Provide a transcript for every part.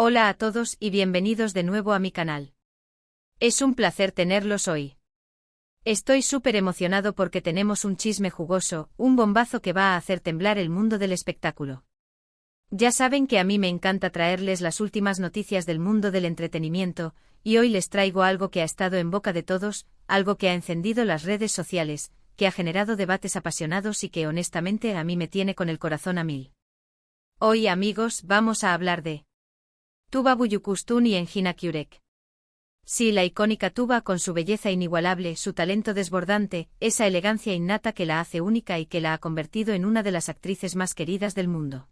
Hola a todos y bienvenidos de nuevo a mi canal. Es un placer tenerlos hoy. Estoy súper emocionado porque tenemos un chisme jugoso, un bombazo que va a hacer temblar el mundo del espectáculo. Ya saben que a mí me encanta traerles las últimas noticias del mundo del entretenimiento, y hoy les traigo algo que ha estado en boca de todos, algo que ha encendido las redes sociales, que ha generado debates apasionados y que honestamente a mí me tiene con el corazón a mil. Hoy, amigos, vamos a hablar de Tuba Büyüküstün y Engin Akyürek. Sí, la icónica Tuba con su belleza inigualable, su talento desbordante, esa elegancia innata que la hace única y que la ha convertido en una de las actrices más queridas del mundo.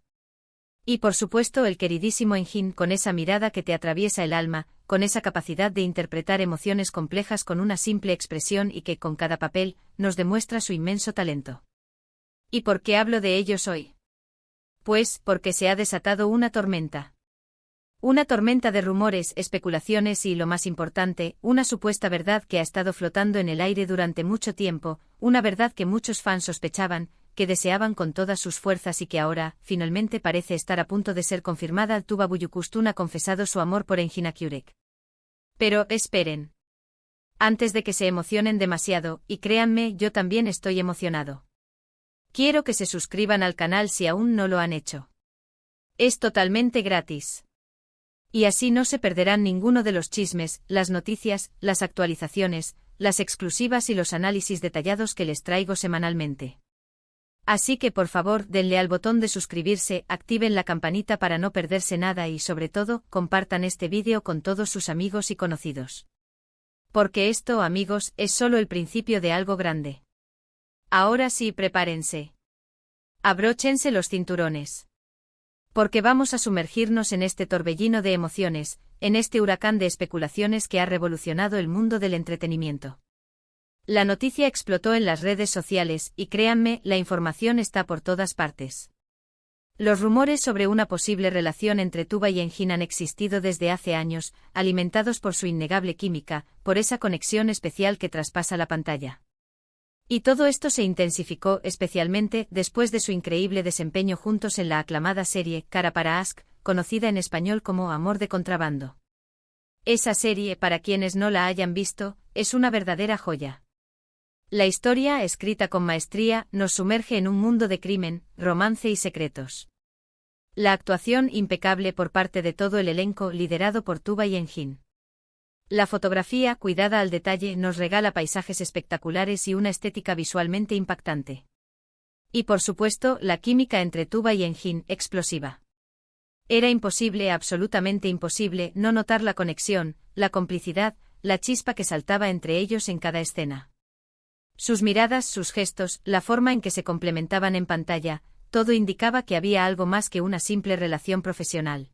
Y por supuesto el queridísimo Engin con esa mirada que te atraviesa el alma, con esa capacidad de interpretar emociones complejas con una simple expresión y que con cada papel nos demuestra su inmenso talento. ¿Y por qué hablo de ellos hoy? Pues porque se ha desatado una tormenta. Una tormenta de rumores, especulaciones y, lo más importante, una supuesta verdad que ha estado flotando en el aire durante mucho tiempo, una verdad que muchos fans sospechaban, que deseaban con todas sus fuerzas y que ahora, finalmente parece estar a punto de ser confirmada. Tuba Büyüküstün ha confesado su amor por Engin Akyürek. Pero, esperen. Antes de que se emocionen demasiado, y créanme, yo también estoy emocionado. Quiero que se suscriban al canal si aún no lo han hecho. Es totalmente gratis. Y así no se perderán ninguno de los chismes, las noticias, las actualizaciones, las exclusivas y los análisis detallados que les traigo semanalmente. Así que por favor denle al botón de suscribirse, activen la campanita para no perderse nada y sobre todo, compartan este vídeo con todos sus amigos y conocidos. Porque esto, amigos, es solo el principio de algo grande. Ahora sí, prepárense. Abróchense los cinturones. Porque vamos a sumergirnos en este torbellino de emociones, en este huracán de especulaciones que ha revolucionado el mundo del entretenimiento. La noticia explotó en las redes sociales y créanme, la información está por todas partes. Los rumores sobre una posible relación entre Tuba y Engin han existido desde hace años, alimentados por su innegable química, por esa conexión especial que traspasa la pantalla. Y todo esto se intensificó especialmente después de su increíble desempeño juntos en la aclamada serie Kara para Aşk, conocida en español como Amor de contrabando. Esa serie, para quienes no la hayan visto, es una verdadera joya. La historia, escrita con maestría, nos sumerge en un mundo de crimen, romance y secretos. La actuación impecable por parte de todo el elenco liderado por Tuba y Engin. La fotografía, cuidada al detalle, nos regala paisajes espectaculares y una estética visualmente impactante. Y por supuesto, la química entre Tuba y Engin, explosiva. Era imposible, absolutamente imposible, no notar la conexión, la complicidad, la chispa que saltaba entre ellos en cada escena. Sus miradas, sus gestos, la forma en que se complementaban en pantalla, todo indicaba que había algo más que una simple relación profesional.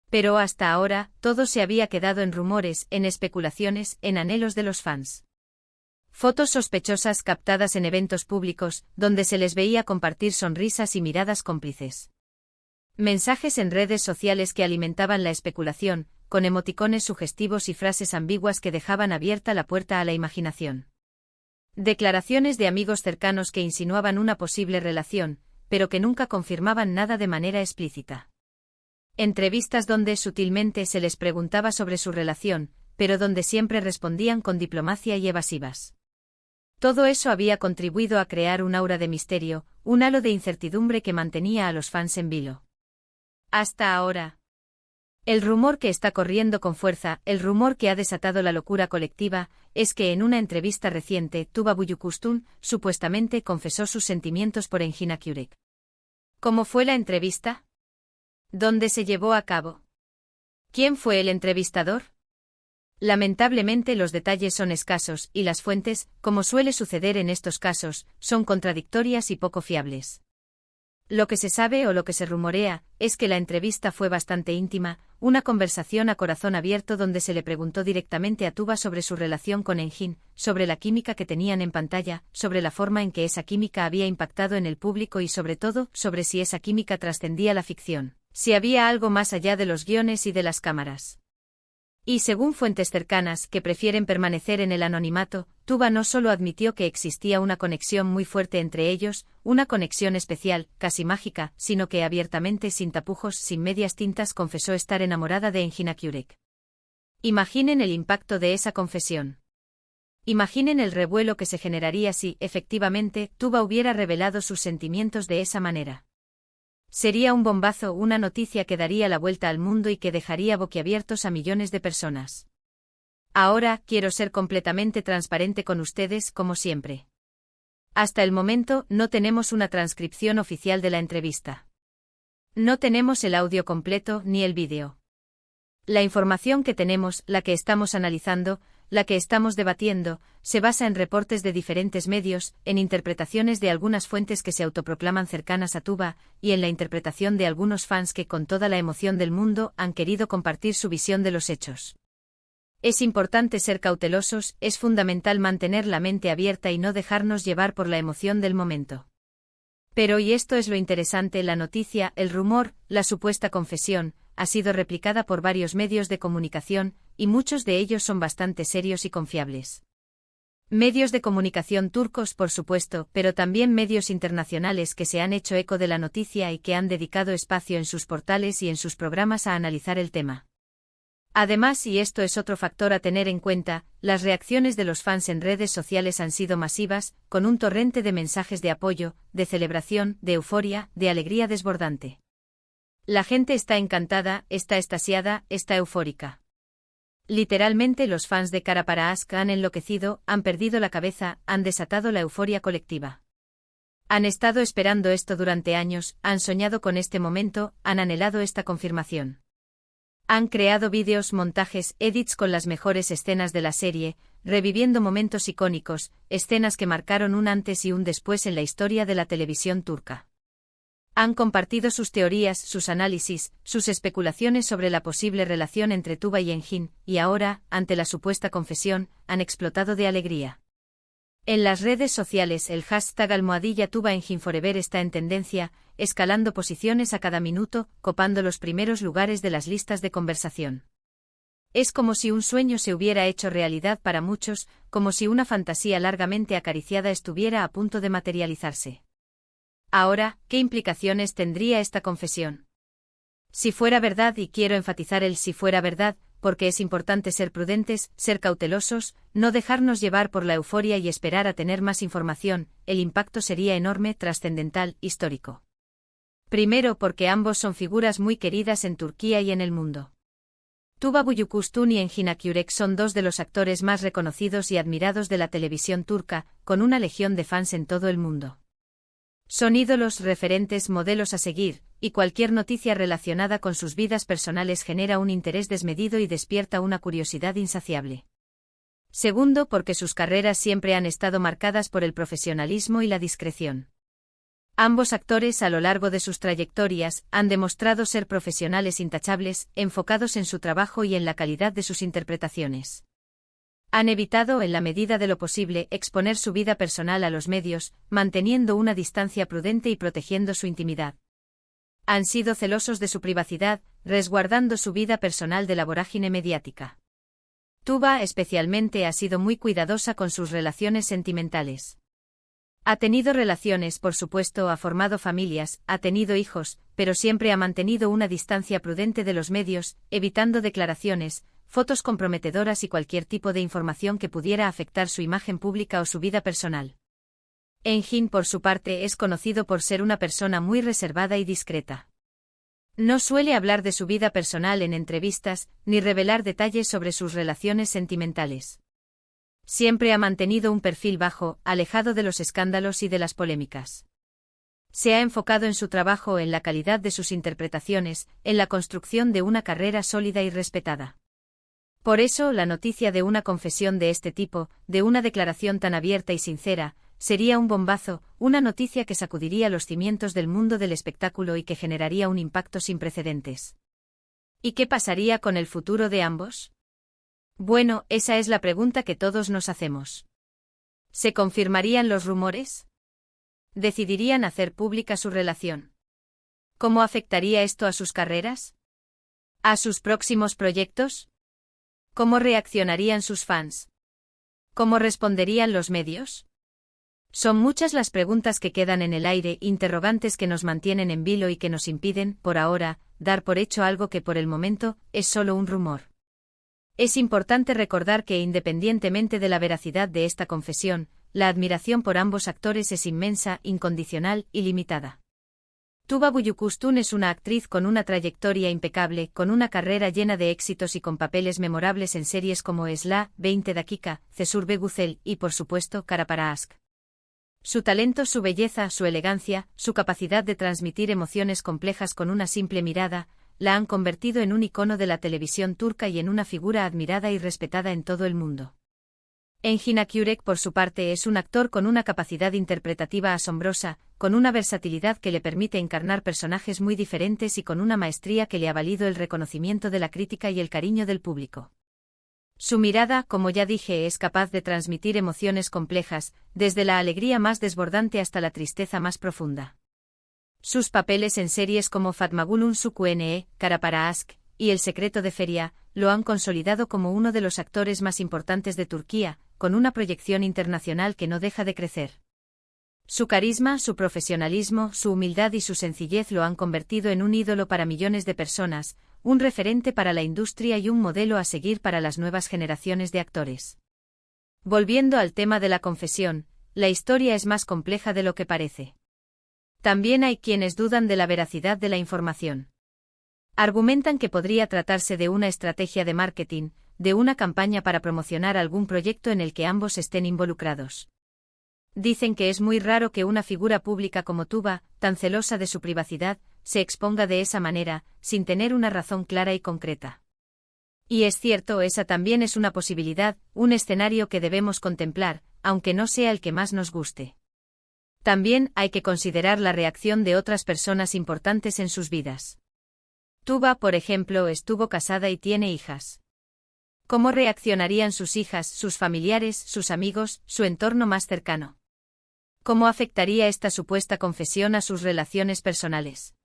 Pero hasta ahora, todo se había quedado en rumores, en especulaciones, en anhelos de los fans. Fotos sospechosas captadas en eventos públicos, donde se les veía compartir sonrisas y miradas cómplices. Mensajes en redes sociales que alimentaban la especulación, con emoticones sugestivos y frases ambiguas que dejaban abierta la puerta a la imaginación. Declaraciones de amigos cercanos que insinuaban una posible relación, pero que nunca confirmaban nada de manera explícita. Entrevistas donde sutilmente se les preguntaba sobre su relación, pero donde siempre respondían con diplomacia y evasivas. Todo eso había contribuido a crear un aura de misterio, un halo de incertidumbre que mantenía a los fans en vilo. Hasta ahora. El rumor que está corriendo con fuerza, el rumor que ha desatado la locura colectiva, es que en una entrevista reciente, Tuba Büyüküstün supuestamente confesó sus sentimientos por Engin Akyürek. ¿Cómo fue la entrevista? ¿Dónde se llevó a cabo? ¿Quién fue el entrevistador? Lamentablemente los detalles son escasos y las fuentes, como suele suceder en estos casos, son contradictorias y poco fiables. Lo que se sabe o lo que se rumorea es que la entrevista fue bastante íntima, una conversación a corazón abierto donde se le preguntó directamente a Tuba sobre su relación con Engin, sobre la química que tenían en pantalla, sobre la forma en que esa química había impactado en el público y sobre todo, sobre si esa química trascendía la ficción, si había algo más allá de los guiones y de las cámaras. Y según fuentes cercanas que prefieren permanecer en el anonimato, Tuba no solo admitió que existía una conexión muy fuerte entre ellos, una conexión especial, casi mágica, sino que abiertamente, sin tapujos, sin medias tintas, confesó estar enamorada de Engin Akyurek. Imaginen el impacto de esa confesión. Imaginen el revuelo que se generaría si, efectivamente, Tuba hubiera revelado sus sentimientos de esa manera. Sería un bombazo, una noticia que daría la vuelta al mundo y que dejaría boquiabiertos a millones de personas. Ahora, quiero ser completamente transparente con ustedes, como siempre. Hasta el momento, no tenemos una transcripción oficial de la entrevista. No tenemos el audio completo ni el vídeo. La información que tenemos, la que estamos analizando, la que estamos debatiendo, se basa en reportes de diferentes medios, en interpretaciones de algunas fuentes que se autoproclaman cercanas a Tuba, y en la interpretación de algunos fans que con toda la emoción del mundo han querido compartir su visión de los hechos. Es importante ser cautelosos, es fundamental mantener la mente abierta y no dejarnos llevar por la emoción del momento. Pero y esto es lo interesante, la noticia, el rumor, la supuesta confesión, ha sido replicada por varios medios de comunicación, y muchos de ellos son bastante serios y confiables. Medios de comunicación turcos, por supuesto, pero también medios internacionales que se han hecho eco de la noticia y que han dedicado espacio en sus portales y en sus programas a analizar el tema. Además, y esto es otro factor a tener en cuenta, las reacciones de los fans en redes sociales han sido masivas, con un torrente de mensajes de apoyo, de celebración, de euforia, de alegría desbordante. La gente está encantada, está extasiada, está eufórica. Literalmente los fans de Kara para Aşk han enloquecido, han perdido la cabeza, han desatado la euforia colectiva. Han estado esperando esto durante años, han soñado con este momento, han anhelado esta confirmación. Han creado vídeos, montajes, edits con las mejores escenas de la serie, reviviendo momentos icónicos, escenas que marcaron un antes y un después en la historia de la televisión turca. Han compartido sus teorías, sus análisis, sus especulaciones sobre la posible relación entre Tuba y Engin, y ahora, ante la supuesta confesión, han explotado de alegría. En las redes sociales el hashtag #TubaEnginForever está en tendencia, escalando posiciones a cada minuto, copando los primeros lugares de las listas de conversación. Es como si un sueño se hubiera hecho realidad para muchos, como si una fantasía largamente acariciada estuviera a punto de materializarse. Ahora, ¿qué implicaciones tendría esta confesión? Si fuera verdad, y quiero enfatizar el si fuera verdad, porque es importante ser prudentes, ser cautelosos, no dejarnos llevar por la euforia y esperar a tener más información, el impacto sería enorme, trascendental, histórico. Primero porque ambos son figuras muy queridas en Turquía y en el mundo. Tuba Büyüküstün y Engin Akyurek son dos de los actores más reconocidos y admirados de la televisión turca, con una legión de fans en todo el mundo. Son ídolos, referentes, modelos a seguir, y cualquier noticia relacionada con sus vidas personales genera un interés desmedido y despierta una curiosidad insaciable. Segundo, porque sus carreras siempre han estado marcadas por el profesionalismo y la discreción. Ambos actores a lo largo de sus trayectorias han demostrado ser profesionales intachables, enfocados en su trabajo y en la calidad de sus interpretaciones. Han evitado, en la medida de lo posible, exponer su vida personal a los medios, manteniendo una distancia prudente y protegiendo su intimidad. Han sido celosos de su privacidad, resguardando su vida personal de la vorágine mediática. Tuba, especialmente, ha sido muy cuidadosa con sus relaciones sentimentales. Ha tenido relaciones, por supuesto, ha formado familias, ha tenido hijos, pero siempre ha mantenido una distancia prudente de los medios, evitando declaraciones, fotos comprometedoras y cualquier tipo de información que pudiera afectar su imagen pública o su vida personal. Engin, por su parte, es conocido por ser una persona muy reservada y discreta. No suele hablar de su vida personal en entrevistas, ni revelar detalles sobre sus relaciones sentimentales. Siempre ha mantenido un perfil bajo, alejado de los escándalos y de las polémicas. Se ha enfocado en su trabajo, en la calidad de sus interpretaciones, en la construcción de una carrera sólida y respetada. Por eso, la noticia de una confesión de este tipo, de una declaración tan abierta y sincera, sería un bombazo, una noticia que sacudiría los cimientos del mundo del espectáculo y que generaría un impacto sin precedentes. ¿Y qué pasaría con el futuro de ambos? Bueno, esa es la pregunta que todos nos hacemos. ¿Se confirmarían los rumores? ¿Decidirían hacer pública su relación? ¿Cómo afectaría esto a sus carreras? ¿A sus próximos proyectos? ¿Cómo reaccionarían sus fans? ¿Cómo responderían los medios? Son muchas las preguntas que quedan en el aire, interrogantes que nos mantienen en vilo y que nos impiden, por ahora, dar por hecho algo que por el momento es solo un rumor. Es importante recordar que independientemente de la veracidad de esta confesión, la admiración por ambos actores es inmensa, incondicional y limitada. Tuba Büyüküstün es una actriz con una trayectoria impecable, con una carrera llena de éxitos y con papeles memorables en series como Esla, 20 Dakika, Cesur Güzel y, por supuesto, Kara Para Aşk. Su talento, su belleza, su elegancia, su capacidad de transmitir emociones complejas con una simple mirada, la han convertido en un icono de la televisión turca y en una figura admirada y respetada en todo el mundo. Engin Akyürek, por su parte, es un actor con una capacidad interpretativa asombrosa, con una versatilidad que le permite encarnar personajes muy diferentes y con una maestría que le ha valido el reconocimiento de la crítica y el cariño del público. Su mirada, como ya dije, es capaz de transmitir emociones complejas, desde la alegría más desbordante hasta la tristeza más profunda. Sus papeles en series como Fatma Gül'ün Sukuene, Kara Para Aşk y El secreto de Feria lo han consolidado como uno de los actores más importantes de Turquía, con una proyección internacional que no deja de crecer. Su carisma, su profesionalismo, su humildad y su sencillez lo han convertido en un ídolo para millones de personas, un referente para la industria y un modelo a seguir para las nuevas generaciones de actores. Volviendo al tema de la confesión, la historia es más compleja de lo que parece. También hay quienes dudan de la veracidad de la información. Argumentan que podría tratarse de una estrategia de marketing, de una campaña para promocionar algún proyecto en el que ambos estén involucrados. Dicen que es muy raro que una figura pública como Tuba, tan celosa de su privacidad, se exponga de esa manera, sin tener una razón clara y concreta. Y es cierto, esa también es una posibilidad, un escenario que debemos contemplar, aunque no sea el que más nos guste. También hay que considerar la reacción de otras personas importantes en sus vidas. Tuba, por ejemplo, estuvo casada y tiene hijas. ¿Cómo reaccionarían sus hijas, sus familiares, sus amigos, su entorno más cercano? ¿Cómo afectaría esta supuesta confesión a sus relaciones personales?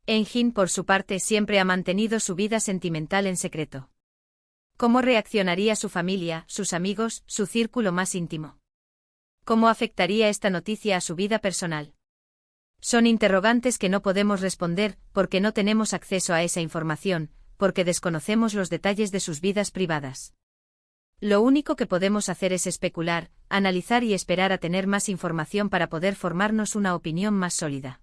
Engin, por su parte, siempre ha mantenido su vida sentimental en secreto. ¿Cómo reaccionaría su familia, sus amigos, su círculo más íntimo? ¿Cómo afectaría esta noticia a su vida personal? Son interrogantes que no podemos responder, porque no tenemos acceso a esa información, porque desconocemos los detalles de sus vidas privadas. Lo único que podemos hacer es especular, analizar y esperar a tener más información para poder formarnos una opinión más sólida.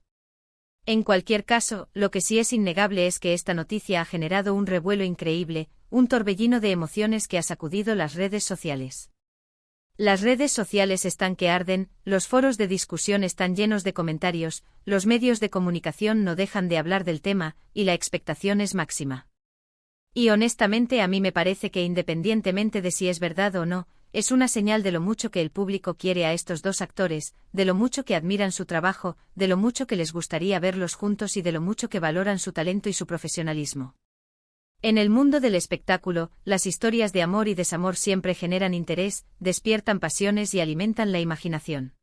En cualquier caso, lo que sí es innegable es que esta noticia ha generado un revuelo increíble, un torbellino de emociones que ha sacudido las redes sociales. Las redes sociales están que arden, los foros de discusión están llenos de comentarios, los medios de comunicación no dejan de hablar del tema, y la expectación es máxima. Y honestamente a mí me parece que independientemente de si es verdad o no, es una señal de lo mucho que el público quiere a estos dos actores, de lo mucho que admiran su trabajo, de lo mucho que les gustaría verlos juntos y de lo mucho que valoran su talento y su profesionalismo. En el mundo del espectáculo, las historias de amor y desamor siempre generan interés, despiertan pasiones y alimentan la imaginación.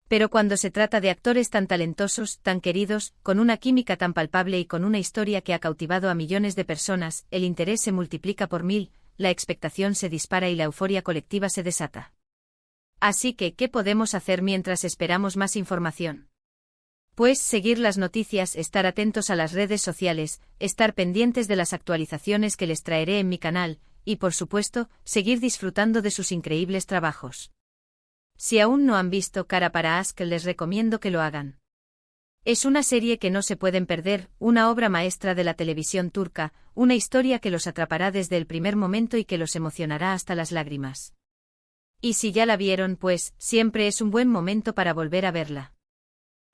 Pero cuando se trata de actores tan talentosos, tan queridos, con una química tan palpable y con una historia que ha cautivado a millones de personas, el interés se multiplica por 1000, la expectación se dispara y la euforia colectiva se desata. Así que, ¿qué podemos hacer mientras esperamos más información? Pues seguir las noticias, estar atentos a las redes sociales, estar pendientes de las actualizaciones que les traeré en mi canal, y por supuesto, seguir disfrutando de sus increíbles trabajos. Si aún no han visto Kara Para Aşk, les recomiendo que lo hagan. Es una serie que no se pueden perder, una obra maestra de la televisión turca, una historia que los atrapará desde el primer momento y que los emocionará hasta las lágrimas. Y si ya la vieron, pues, siempre es un buen momento para volver a verla.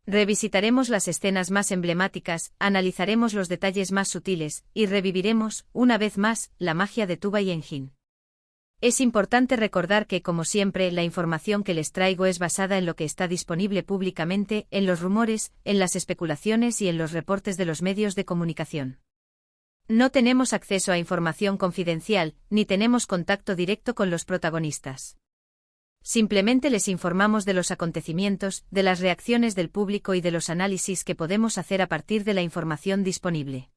Revisitaremos las escenas más emblemáticas, analizaremos los detalles más sutiles, y reviviremos, una vez más, la magia de Tuba y Engin. Es importante recordar que, como siempre, la información que les traigo es basada en lo que está disponible públicamente, en los rumores, en las especulaciones y en los reportes de los medios de comunicación. No tenemos acceso a información confidencial, ni tenemos contacto directo con los protagonistas. Simplemente les informamos de los acontecimientos, de las reacciones del público y de los análisis que podemos hacer a partir de la información disponible.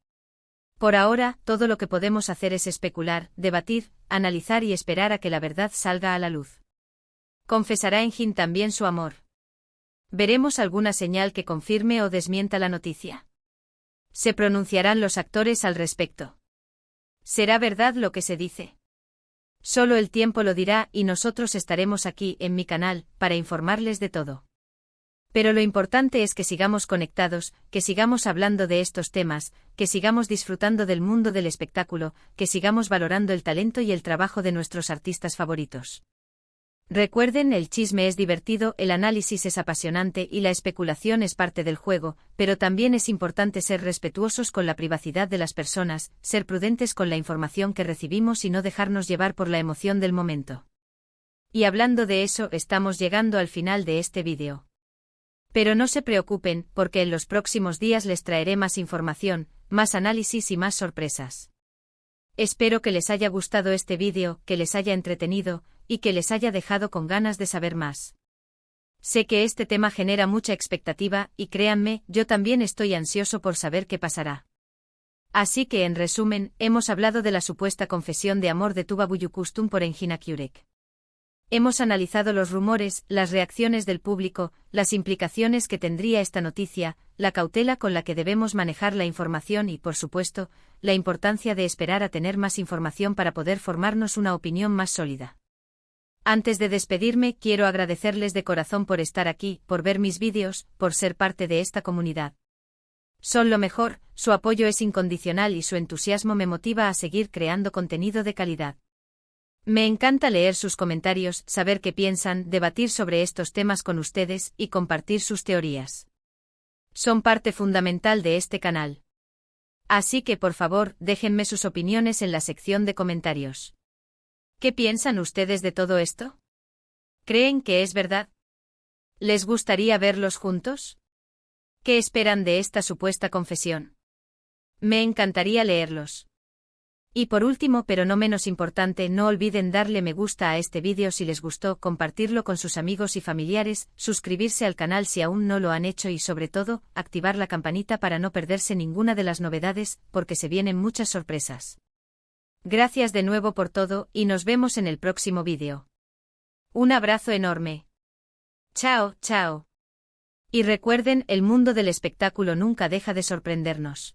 Por ahora, todo lo que podemos hacer es especular, debatir, analizar y esperar a que la verdad salga a la luz. ¿Confesará Engin también su amor? ¿Veremos alguna señal que confirme o desmienta la noticia? ¿Se pronunciarán los actores al respecto? ¿Será verdad lo que se dice? Solo el tiempo lo dirá y nosotros estaremos aquí en mi canal para informarles de todo. Pero lo importante es que sigamos conectados, que sigamos hablando de estos temas, que sigamos disfrutando del mundo del espectáculo, que sigamos valorando el talento y el trabajo de nuestros artistas favoritos. Recuerden, el chisme es divertido, el análisis es apasionante y la especulación es parte del juego, pero también es importante ser respetuosos con la privacidad de las personas, ser prudentes con la información que recibimos y no dejarnos llevar por la emoción del momento. Y hablando de eso, estamos llegando al final de este vídeo. Pero no se preocupen, porque en los próximos días les traeré más información, más análisis y más sorpresas. Espero que les haya gustado este vídeo, que les haya entretenido, y que les haya dejado con ganas de saber más. Sé que este tema genera mucha expectativa, y créanme, yo también estoy ansioso por saber qué pasará. Así que en resumen, hemos hablado de la supuesta confesión de amor de Tuba Büyüküstün por Engin Akyurek. Hemos analizado los rumores, las reacciones del público, las implicaciones que tendría esta noticia, la cautela con la que debemos manejar la información y, por supuesto, la importancia de esperar a tener más información para poder formarnos una opinión más sólida. Antes de despedirme, quiero agradecerles de corazón por estar aquí, por ver mis vídeos, por ser parte de esta comunidad. Son lo mejor, su apoyo es incondicional y su entusiasmo me motiva a seguir creando contenido de calidad. Me encanta leer sus comentarios, saber qué piensan, debatir sobre estos temas con ustedes y compartir sus teorías. Son parte fundamental de este canal. Así que por favor, déjenme sus opiniones en la sección de comentarios. ¿Qué piensan ustedes de todo esto? ¿Creen que es verdad? ¿Les gustaría verlos juntos? ¿Qué esperan de esta supuesta confesión? Me encantaría leerlos. Y por último, pero no menos importante, no olviden darle me gusta a este vídeo si les gustó, compartirlo con sus amigos y familiares, suscribirse al canal si aún no lo han hecho y sobre todo, activar la campanita para no perderse ninguna de las novedades, porque se vienen muchas sorpresas. Gracias de nuevo por todo y nos vemos en el próximo vídeo. Un abrazo enorme. Chao, chao. Y recuerden, el mundo del espectáculo nunca deja de sorprendernos.